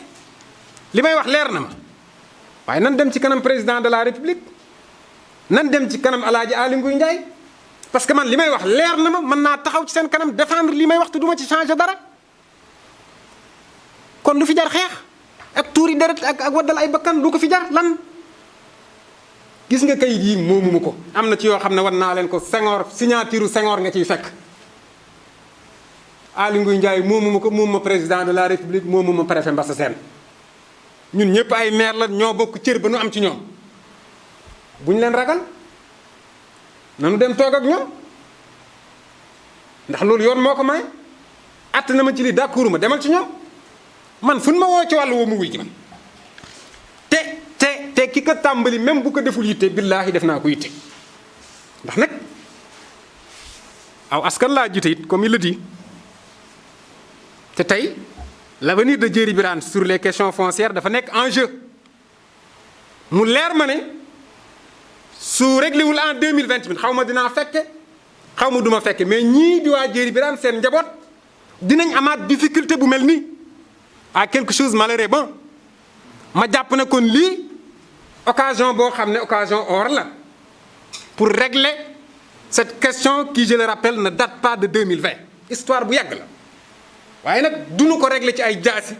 li may wax leer na ma waaye nan dem ci kanam président de la république nan dem ci kanam Alaaji Aly Ngouille Ndiaye parce que man li may wax leer na ma mën naa taxaw ci seen kanam défendre li may wax te duma ci changer dara kon lu fi jar xeex ak tuuri deret ak waddal ay bakkan lu ko fi jar lan gis nga kayit yi moomuma ko am na ci yoo xam ne war naa leen ko Senghor signature Senghor nga ciy fekk Aly Ngouille Ndiaye moomuma ko moomuma président de la république moomuma préfet Mbassa Sène ñun ñëpp ay maire la ñoo bokk cër ba nu am ci ñoom bu ñu leen ragal nanu dem toog ak ñoom ndax loolu yoon moo ko may att na ma ci li d'accord ma demal ci ñoom man fu ñu ma woo ci wàllu woo mu wuy ji man te ki ko tàmbali même bu ko deful yitte billaahi def naa ko yitte ndax nag aw askan laa jiite it comme il le dit te tey l'avenir de Djery Birane sur les questions foncières dafa nekk en jeu mu leer ma ne su réglé wul en 2028 xaw ma dinaa fekke xaw ma duma fekke mais ñii di waa Djery Birane seen njaboot dinañ amaat difficulté bu mel nii à quelque chose malheureux bon ma jàpp ne kon lii occasion boo xam ne occasion or la pour régler cette question qui je le rappelle ne date pas de 2020 histoire bu yàgg la waaye nag duñu ko régler ci ay jaasi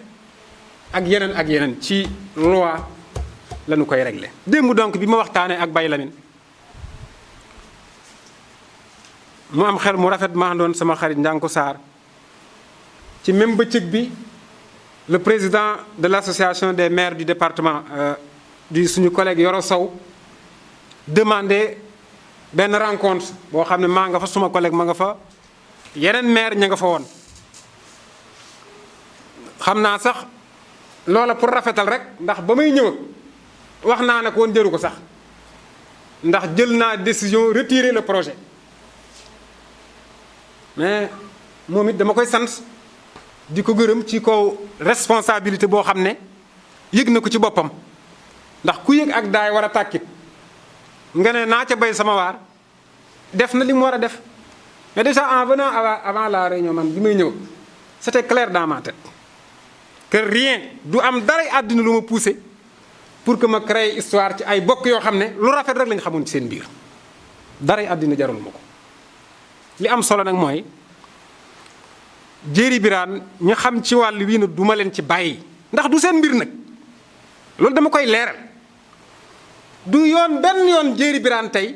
ak yeneen ci loi la ñu koy régler démb donc bi ma waxtaanee ak Baye Lamine mu am xel mu rafet ma àndoon sama xarit Ndianko Sarr ci même bëccëg bi le président de l'association des maires du département di suñu collègue Yoro Sow demandé benn rencontre boo xam ne maa nga fa suma collègue ma nga fa yeneen maire ña nga fa woon xam naa sax loola pour rafetal rek ndax ba may ñëw wax naa ne ko woon jëru ko sax ndax jël naa décision retirer le projet mais moom it dama koy sant di ko gërëm ci kaw responsabilité boo xam ne yëg na ko ci boppam ndax ku yëg ak daay war a tàkkit nga ne naa ca bay sama waar def na li mu war a def mais déjà en venant avant la réunion man bi may ñëw c'était clair dans ma tête que rien du am dara àddina lu ma poussé pour que ma créer histoire ci ay bokk yoo xam ne lu rafet rek lañ xamoon ci seen biir dara àddina jarul ma ko li am solo nag mooy Djery Birane ñu xam ci wàll wii nag du ma leen ci bàyyi ndax du seen mbir nag loolu dama koy leeral du yoon benn yoon Djery Birane tey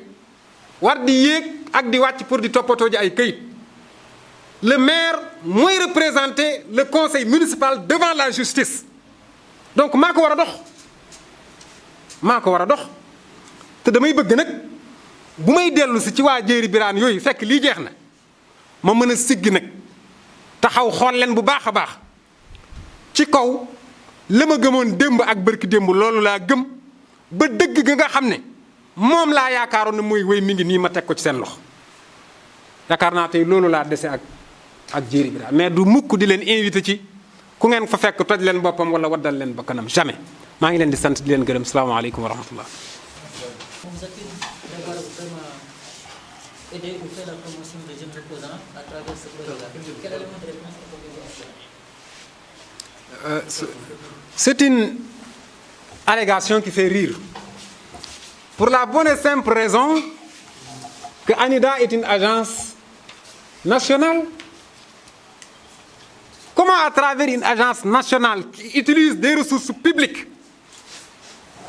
war di yéeg ak di wàcc pour di toppatoo ji ay këyit le maire mooy représenter le conseil municipal devant la justice donc maa ko war a dox te damay bëgg nag bu may dellu si ci waa Djery Birane yooyu fekk lii jeex na ma mën a siggi nag taxaw xool leen bu baax a baax ci kaw la ma gëmoon démb ak bërki démb loolu laa gëm ba dëgg ga nga xam ne moom laa yaakaaroon ne mooy wéy mi ngi nii ma teg ko ci seen loxo yaakaar naa tey loolu laa dese ak Djery Birane mais du mukk di leen invité ci ku ngeen fa fekk toj leen boppam wala waddal leen ba kanam jamais maa ngi leen di sant di leen gërëm salaamaaleykum wa rahmatullah. Aider ou faire la promotion des jeunes opposants à travers ce projet-là. Quel élément de réponse proposez-vous? C'est une allégation qui fait rire. Pour la bonne et simple raison que ANIDA est une agence nationale. Comment à travers une agence nationale qui utilise des ressources publiques,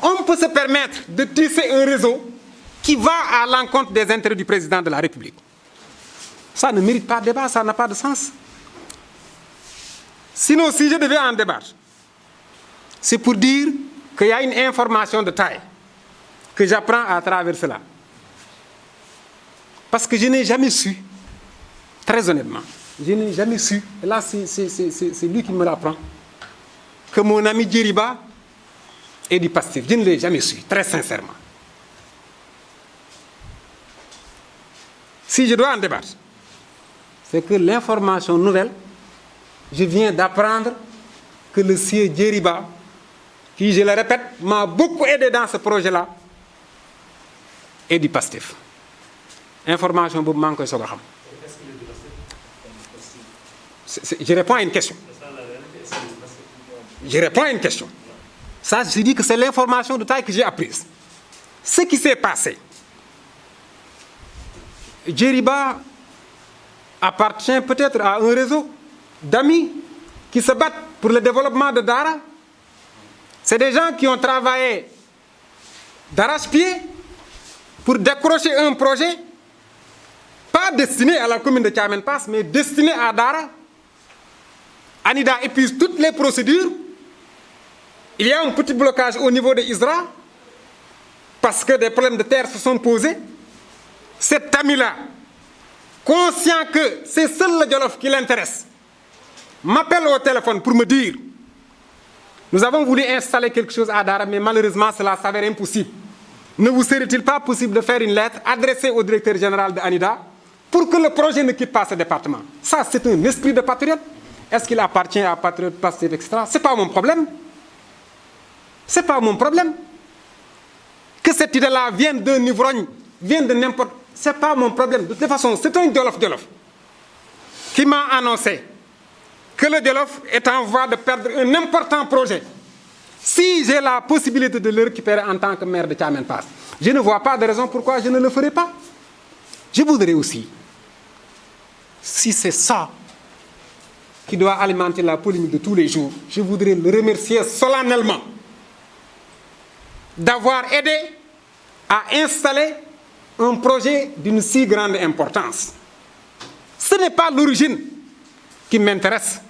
on peut se permettre de tisser un réseau qui va à l'encontre des intérêts du président de la République? Ça ne mérite pas de débat, ça n'a pas de sens. Sinon, si je devais en débattre, c'est pour dire qu'il y a une information de taille que j'apprends à travers cela. Parce que je n'ai jamais su, très honnêtement, je n'ai jamais su, et là c'est lui qui me l'apprend, que mon ami Djeriba est du Pastef. Je ne l'ai jamais su, très sincèrement. Si je dois en débattre, c'est que l'information nouvelle, je viens d'apprendre que le sieur Djeriba, qui, je le répète, m'a beaucoup aidé dans ce projet-là, est du Pastef. Information boobu maa ngi koy soog a xam. Je réponds à une question. Je réponds à une question. Ça, je dis que c'est l'information de taille que j'ai apprise. Ce qui s'est passé, Djeriba appartient peut-être à un réseau d'amis qui se battent pour le développement de Dara. C'est des gens qui ont travaillé d'arrache-pied pour décrocher un projet pas destiné à la commune de Thiamène Pass, mais destiné à Dara. ANIDA épuise toutes les procédures. Il y a un petit blocage au niveau de ISRA parce que des problèmes de terre se sont posés. Cet ami-là, conscient que c'est seul le Jolof qui l'intéresse, m'appelle au téléphone pour me dire: nous avons voulu installer quelque chose à Dara, mais malheureusement cela s'avère impossible. Ne vous serait-il pas possible de faire une lettre adressée au directeur général de ANIDA pour que le projet ne quitte pas ce département? Ça, c'est un esprit de patriote. Est-ce qu'il appartient à Patriote, Pastef, etc.? Ce n'est pas mon problème. Ce n'est pas mon problème. Que cette idée-là vienne d'un ivrogne, vienne de n'importe... Ce n'est pas mon problème. De toute façon, c'est un Jolof qui m'a annoncé que le Jolof est en voie de perdre un important projet. Si j'ai la possibilité de le récupérer en tant que maire de Thiamène Pass, je ne vois pas de raison pourquoi je ne le ferai pas. Je voudrais aussi, si c'est ça qui doit alimenter la polémique de tous les jours, je voudrais le remercier solennellement d'avoir aidé à installer un projet d'une si grande importance. Ce n'est pas l'origine qui m'intéresse.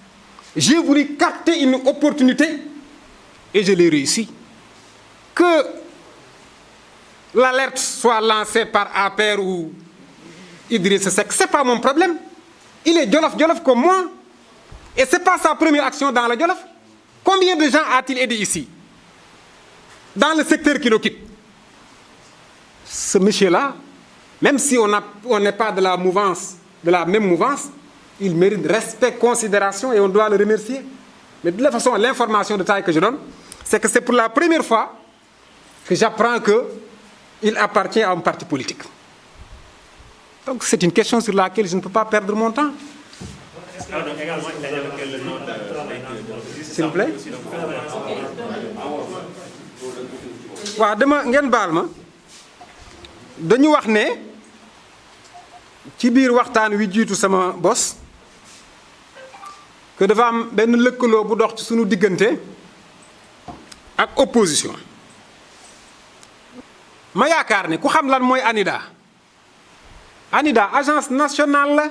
J'ai voulu capter une opportunité et je l'ai réussi. Que l'alerte soit lancée par APR ou Idriss Seck, ce n'est pas mon problème. Il est Jolof comme moi. Et ce n'est pas sa première action dans le Jolof. Combien de gens a-t-il aidé ici, dans le secteur qu'il occupe? Ce monsieur-là, même si on n'est pas de la mouvance, de la même mouvance, il mérite respect, considération et on doit le remercier. Mais de toute façon, l'information de taille que je donne, c'est que c'est pour la première fois que j'apprends qu'il appartient à un parti politique. Donc c'est une question sur laquelle je ne peux pas perdre mon temps. S'il vous plaît. waaw dama ngeen baal ma dañu wax ne ci biir waxtaan wi jiitu sama bos que dafa am benn lëkkaloo bu dox ci sunu diggante ak opposition. ma yaakaar ne ku xam lan mooy ANIDA. ANIDA agence nationale la.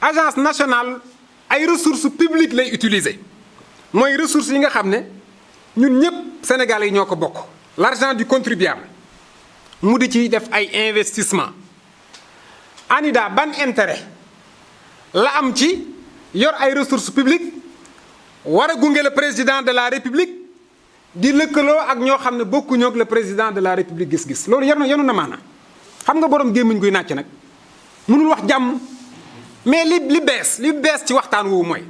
Agence nationale ay ressources publiques lay utiliser mooy ressources yi nga xam ne ñun ñëpp Sénégalais yi ñoo ko bokk. L'argent du contribuable mu di ci def ay investissement. ANIDA ban intérêt la am ci yor ay ressources publiques war a gunge le président de la République di lëkkaloo ak ñoo xam ne bokkuñoo ak le président de la République gis-gis loolu yenu na maanaam. xam nga borom gémmiñ guy nàcc nag mënul wax jàmm. mais li bees ci waxtaan woowu mooy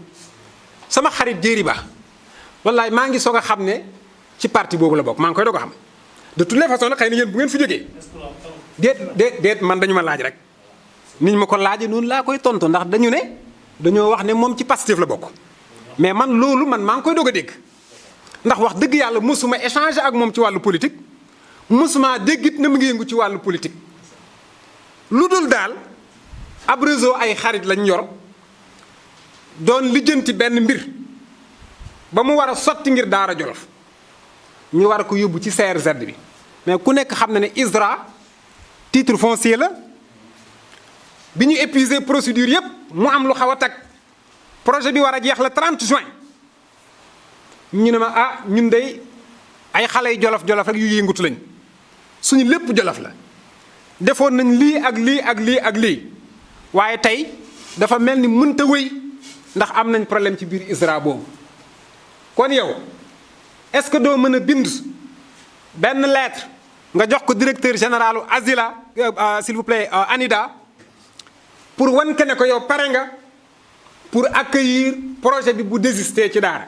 sama xarit Jéeri Ba wallaay maa ngi soog a xam ne ci parti boobu la bokk maa ngi koy doog a xam de toutes les façons nag xëy na yéen bu ngeen fi jógee déet man dañu ma laaj rek niñ ma ko laajee noonu laa koy tontu ndax dañoo wax ne moom ci Pastef la bokk mais man loolu maa ngi koy doog a dégg ndax wax dëgg yàlla mosuma échanger ak moom ci wàllu politique mosuma déggit na mu ngi yëngu ci wàllu politique lu dul daal ab réseau ay xarit lañ yor doon lijjanti benn mbir ba mu war a sotti ngir Daara Jolof ñu war a ko yóbbu ci CRZ bi mais ku nekk xam na ne ISRA titre foncier la bi ñu épuisé procédure yépp mu am lu xaw a tag projet bi war a jeex le 30 juin ñu ne ma ñun dey ay xale yu Jolof rek yu yëngutu lañ suñu lépp Jolof la defoon nañ lii ak lii ak lii ak lii waaye tey dafa mel ni mënta wéy ndax am nañ problème ci biir ISRA boobu kon yow est-ce que doo mën a bind benn lettre nga jox ko directeur général Asila s'il vous plaît ANIDA pour wan ke ne ko yow pare nga pour accueillir projet bi bu désister ci Daara.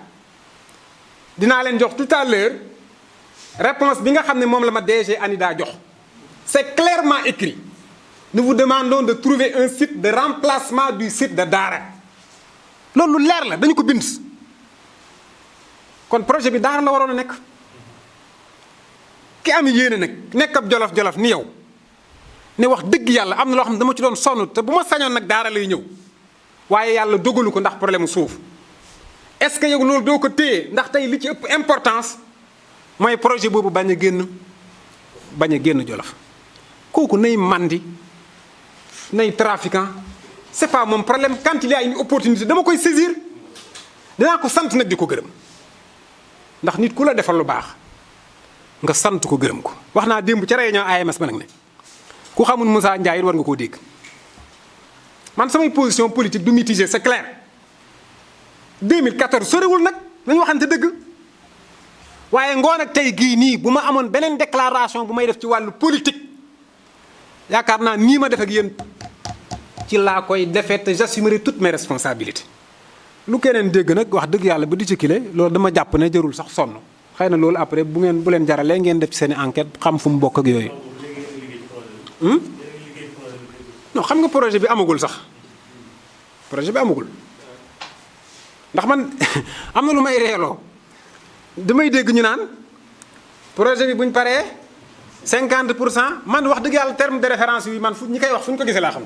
dinaa leen jox tout à l'heure réponse bi nga xam ne moom la ma DG ANIDA jox c'est clairement écrit. Nous vous demandons de trouver un site de remplacement du site de Daara loolu leer la dañu ko bind kon projet bi Daara la waroon a nekk ki am yéene nag nekk ab jolof ni yow ne wax dëgg yàlla am na loo xam ne dama ci doon sonn te bu ma sañoon nag Daara lay ñëw waaye yàlla dogalu ko ndax problème mu suuf est-ce que yow loolu doo ko téye ndax tey li ci ëpp importance mooy projet boobu bañ a génn bañ a génn Jolof kooku nay mandi nay trafiquant c'est pas mon problème. Quand il y a une opportunité dama koy saisir dinaa ko sant nag di ko gërëm ndax nit ku la defal lu baax nga sant ko gërëm ko. wax naa démb ca réunion AMS ba nag ne ku xamul Moussa Ndiaye war nga koo dégg man samay position politique du mitigé c'est clair 2014 soriwul nag nañu waxante dëgg waaye ngoon ak tey gii nii bu ma amoon beneen déclaration bu may def ci wàllu politique yaakaar naa nii ma def ak yéen ci laa koy defee te j'assumerai toutes mes responsabilités. lu keneen dégg nag wax dëgg yàlla ba di ci kile loolu dama jàpp ne jarul sax sonn xëy na loolu après bu leen jaralee ngeen def ci seen i enquête xam fu mu bokk ak yooyu. non xam nga projet bi amagul sax projet bi amagul ndax man am na lu may reeloo damay dégg ñu naan projet bi buñ paree 50% man wax dëgg yàlla terme de référence yi man fu ñi koy wax fu ñu ko gisee laa xam.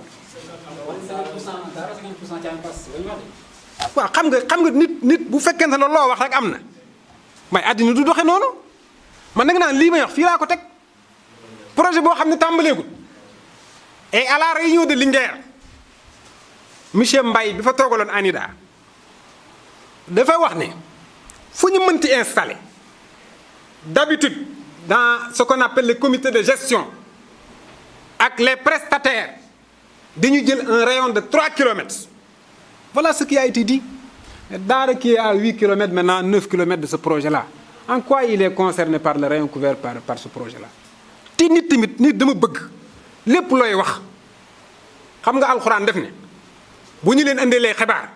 waaw xam nga nit bu fekkente ne loo wax rek am na may àddina du doxe noonu man nag naan lii may wax fii laa ko teg projet boo xam ne tàmbaleegul et à la réunion de Linguère monsieur Mbaye bi fa toogaloon ANIDA dafa wax ne fu ñu mënti installer d'habitude dans ce qu'on appelle le comité de gestion ak les prestataires dañu jël un rayon de 3 kilomètres. Voilà ce qui a été dit. Daara qui est à 8 km maintenant, 9 km de ce projet-là. En quoi il est concerné par le rayon couvert par ce projet-là? te nit tamit nit dama bëgg lépp looy wax xam nga alxuraan def ne bu ñu leen andeelee xibaar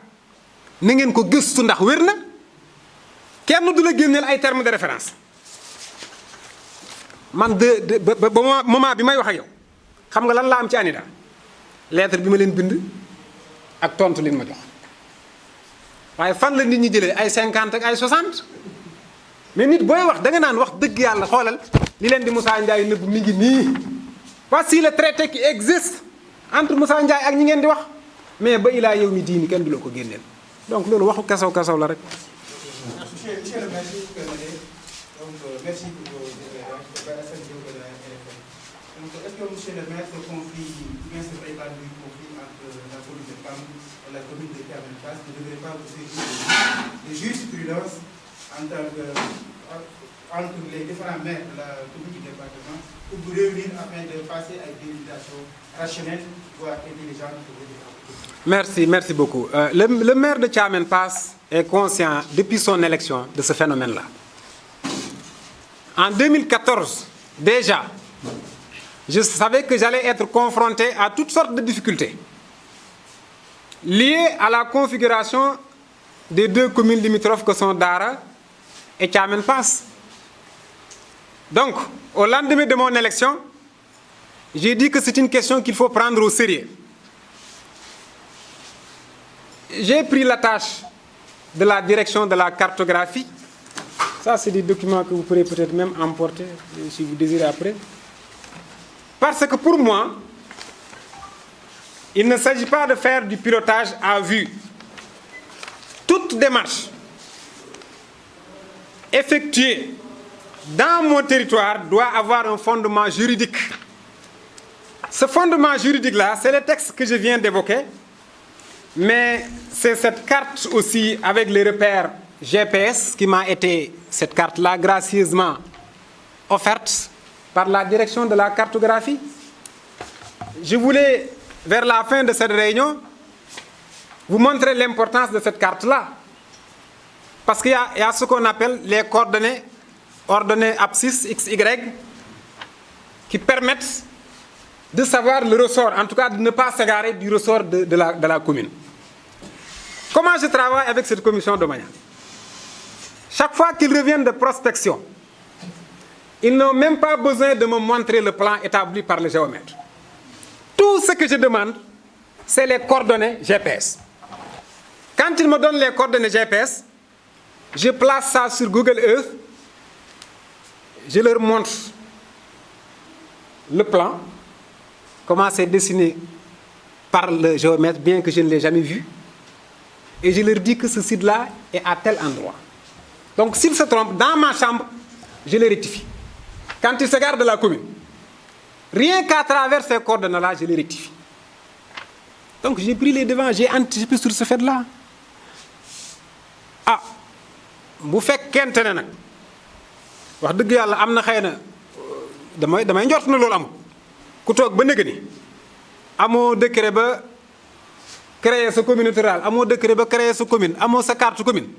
na ngeen ko gëstu ndax wér na kenn du la génneel ay termes de référence. man ba moment bi may wax ak yow xam nga lan laa am ci ANIDA lettre bi ma leen bind ak tontu leen ma jox waaye fan la nit ñi jëlee ay 50 ak ay 60 mais nit booy wax da nga naan wax dëgg yàlla xoolal li leen di Moussa Ndiaye nëbb mi ngi nii. voici le traité qui existe entre Moussa Ndiaye ak ñi ngeen di wax mais ba ilaa yow mi diini kenn du la ko génneel donc loolu waxu kasaw kasaw la rek. Monsieur le maire, donc merci pour vos éclairages. Donc est-ce que monsieur le maire, ce conflit, bien ce prétendu conflit entre la commune de PAM et la commune de Thiamène Pass ne devrait pas vous saisir de jurisprudence entre les différents maires de la commune du département pour vous réunir afin de passer à une délibération rationnelle, voire intelligente pour les départements? Merci beaucoup. Le maire de Thiamène Pass est conscient depuis son élection de ce phénomène-là. En 2014, déjà, je savais que j'allais être confronté à toutes sortes de difficultés liées à la configuration des deux communes limitrophes que sont Dara et Thiamène Pass. Donc, au lendemain de mon élection, j'ai dit que c'est une question qu'il faut prendre au sérieux. J'ai pris la tâche de la direction de la cartographie. Ça, c'est des documents que vous pourrez peut-être même emporter si vous désirez après. Parce que pour moi, il ne s'agit pas de faire du pilotage à vue. Toute démarche effectuée dans mon territoire doit avoir un fondement juridique. Ce fondement juridique-là, c'est le texte que je viens d'évoquer, mais c'est cette carte aussi avec les repères GPS qui m'a été, cette carte-là, gracieusement offerte par la direction de la cartographie. Je voulais, vers la fin de cette réunion, vous montrer l'importance de cette carte-là. Parce qu'il y a ce qu'on appelle les coordonnées, ordonnées abscisses, XY, qui permettent de savoir le ressort, en tout cas de ne pas s'égarer du ressort de la commune. Comment je travaille avec cette commission domaniale? Chaque fois qu'ils reviennent de prospection, ils n'ont même pas besoin de me montrer le plan établi par le géomètre. Tout ce que je demande, c'est les coordonnées GPS. Quand ils me donnent les coordonnées GPS, je place ça sur Google Earth, je leur montre le plan, comment c'est dessiné par le géomètre, bien que je ne l'ai jamais vu, et je leur dis que ce site-là est à tel endroit. Donc s'ils se trompent, dans ma chambre, je les rectifie. Quand ils s'égarent de la commune, Rien qu'à travers ces coordonnées-là, je les rectifie. Donc j'ai pris les devants, j'ai anticipé sur ce fait-là. Ah, bu fekkente ne nag wax dëgg yàlla am na xëy na damay njort na loolu amul ku toog ba nëgë ni amoo décret ba créer sa communauté rurale amoo décret ba créer sa commune amoo sa carte commune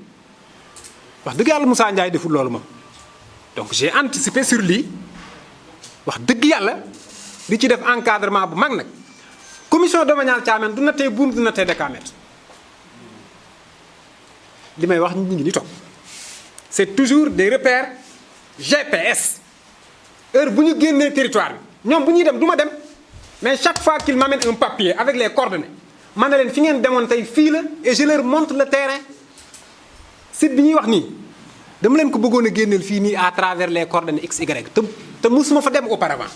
wax dëgg yàlla Moussa Ndiaye deful loolu moom. Donc j'ai anticipé sur lii wax dëgg yàlla di ci def encadrement bu mag nag commission domaniale Thiamène du na tey buum du na tey Décamètre li may wax ñu ngi ni toog c'est toujours des repères GPS heure bu ñu génnee territoire bi ñoom bu ñuy dem du ma dem mais chaque fois qu'ils m'amènent un papier avec les coordonnées man na leen fi ngeen demoon tey fii la et je leur montre le terrain site bi ñuy wax nii dama leen ko bëggoon a génneel fii nii à travers les coordonnées XY te musuma fa dem auparavant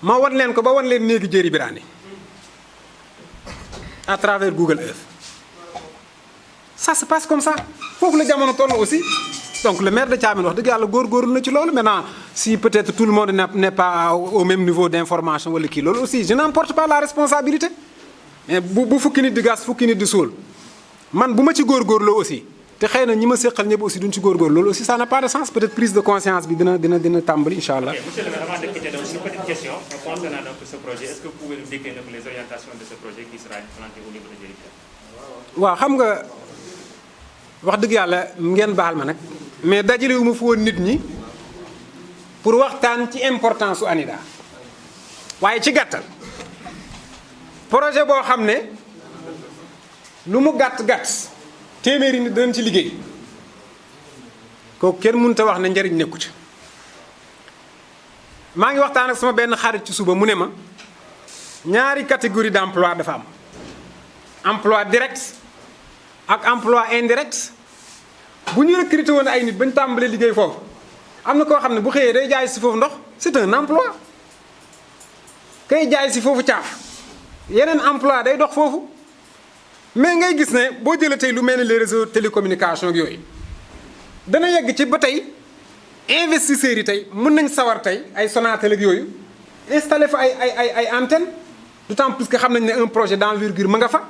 ma wan leen ko ba wan leen néegi Jéeri Birane à travers Google Earth ça se passe comme ça foofu la jamono toll aussi donc le maire de Thiamène wax dëgg yàlla góorgóorlu na ci loolu maintenant si peut-être tout le monde n'est pas au même niveau d'information wala kii loolu aussi je n'en porte pas la responsabilité mais bu fukki nit di gas fukki nit di suul man bu ma ci góorgóorloo aussi te xëy na ñi ma séqal ñëpp aussi duñ ci góorgóorlu loolu aussi ça n'a pas de sens peut-être prise de conscience bi dina tàmbali incha allah. Ok, monsieur le maire, avant de quitter, donc une petite question concernant donc ce projet. Est-ce que vous pouvez nous décrire donc les orientations de ce projet qui sera implanté au niveau de Jéeri Birane? waaw xam nga wax dëgg yàlla ngeen baal ma nag mais dajale wu ma fi woon nit ñi pour waxtaan ci importance su ANIDA waaye ci gàttal projet boo xam ne lu mu gàtt téeméeri nit danañ ci liggéey kooku kenn mënut a wax ne njariñ nekku ci maa ngi waxtaan ak sama benn xarit ci suba mu ne ma ñaari catégorie d'emploi dafa am emploi direct ak emploi indirect bu ñu recruté woon ay nit ba ñu tàmbalee liggéey foofu am na koo xam ne bu xëyee day jaay si foofu ndox c'est un emploi kay jaay si foofu caaf yeneen emploi day dox foofu mais ngay gis ne boo jëlee tey lu mel ne les réseaux télécommunication ak yooyu dana yegg ci ba tey investisseurs yi tey mën nañ sawar tey ay Sonatel ak yooyu installé fa ay antenne d'autant plus que xam nañ ne un projet d'envergure ma nga fa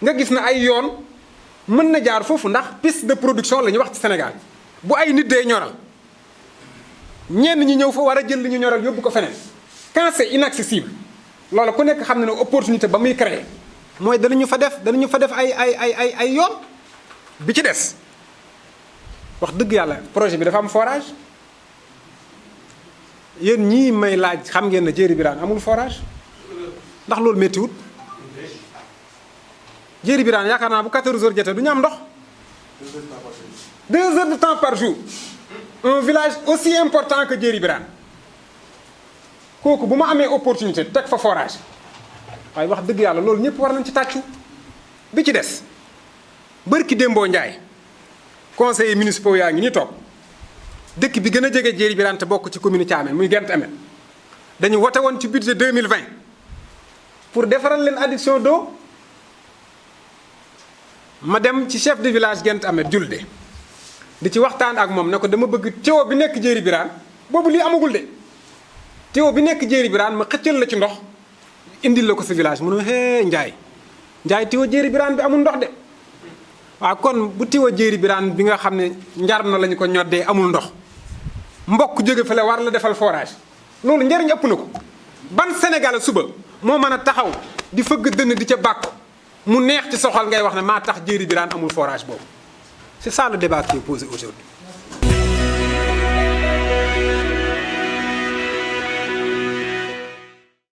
nga gis na ay yoon mën na jaar foofu ndax piste de production la ñuy wax ci Sénégal bu ay nit dee ñoral ñenn ñi ñëw fa war a jël li ñu ñoral yóbbu ko feneen quand c'est inaccessible loolu ku nekk xam ne ne opportunité ba muy créer mooy danañu fa def ay yoon bi ci des wax dëgg yàlla projet bi dafa am forage yéen ñii may laaj xam ngeen ne Jéeri Birane amul forage ndax loolu méttiwut Jéeri Birane yaakaar naa bu 14 heures jotee du ñu am ndox 2 heures de temps par jour un village aussi important que Jéeri Birane kooku bu ma amee opportunité teg fa forage waaye wax dëgg yàlla loolu ñëpp war nañ ci tàccu bi ci des bërki Dembo Ndiaye conseillers municipaux yaa ngi ni toog dëkk bi gën a jege Jéeri Birane te bokk ci commune Thiamène muy Gent Ameth dañu wote woon ci budget 2020 pour defaral leen adduction d'eau ma dem ci chef de village Gent Ameth Julde di ci waxtaan ak moom ne ko dama bëgg tuyau bi nekk Jéeri Birane boobu lii amagul de tuyau bi nekk Jéeri Birane ma xëccal la ci ndox indil la ko sa village mu ne hee Njaay tuyau Jéeri Birane bi amul ndox de waaw kon bu tuyau Jéeri Birane bi nga xam ne njar na lañu ko ñoddee amul ndox mbokk jóge fële war la defal forage loolu njariñ ëpp na ko ban Sénégal suba moo mën a taxaw di fëgg dënn di ca bàkku mu neex ci soxal ngay wax ne maa tax Jéeri Birane amul forage boobu c'est ça le débat qui est posé aujourd'hui